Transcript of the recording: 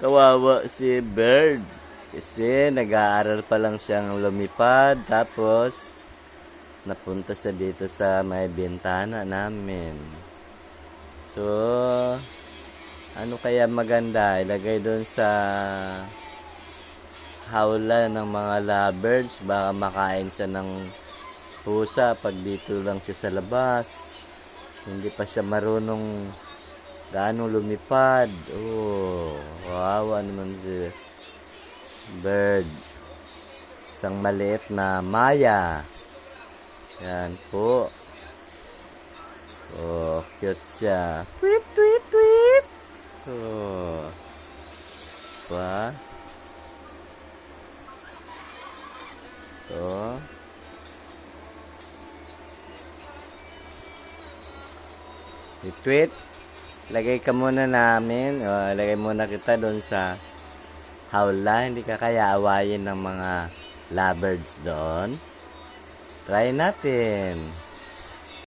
Kawawa si Bird. Kasi nag-aaral pa lang siyang lumipad. Tapos, napunta siya dito sa may bintana namin. So, ano kaya maganda? Ilagay doon sa hawla ng mga lovebirds. Baka makain siya ng pusa pag dito lang siya sa labas. Hindi pa siya marunong gaano lumipad. Oh, wawa naman si Bird. Isang maliit na Maya. Yan po. Oh, cute siya. Tweet, tweet, tweet. Oh. Pa. Oh. I-tweet. Lagay ka muna namin. O, lagay muna kita doon sa hawla. Hindi ka kaya awayin ng mga lovebirds doon. Try natin.